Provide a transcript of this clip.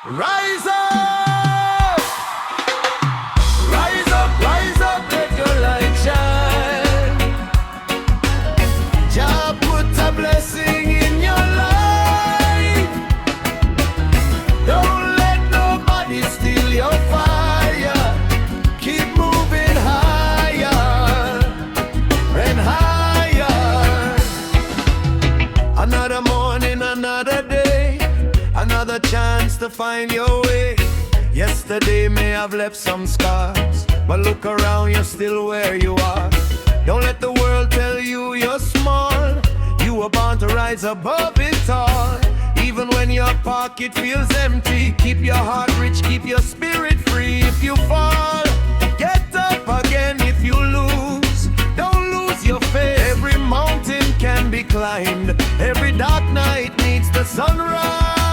Rise up! Rise up, let your light shine. Jah put a blessing in your life. Don't let nobody steal your fire. Keep moving higher and higher. Another morning, another day, another chance to find your way. Yesterday may have left some scars, but look around, you're still where you are. Don't let the world tell you you're small. You were born to rise above it all. Even when your pocket feels empty, keep your heart rich, keep your spirit free. If you fall, get up again. If you lose, don't lose your faith. Every mountain can be climbed. Every dark night needs the sunrise.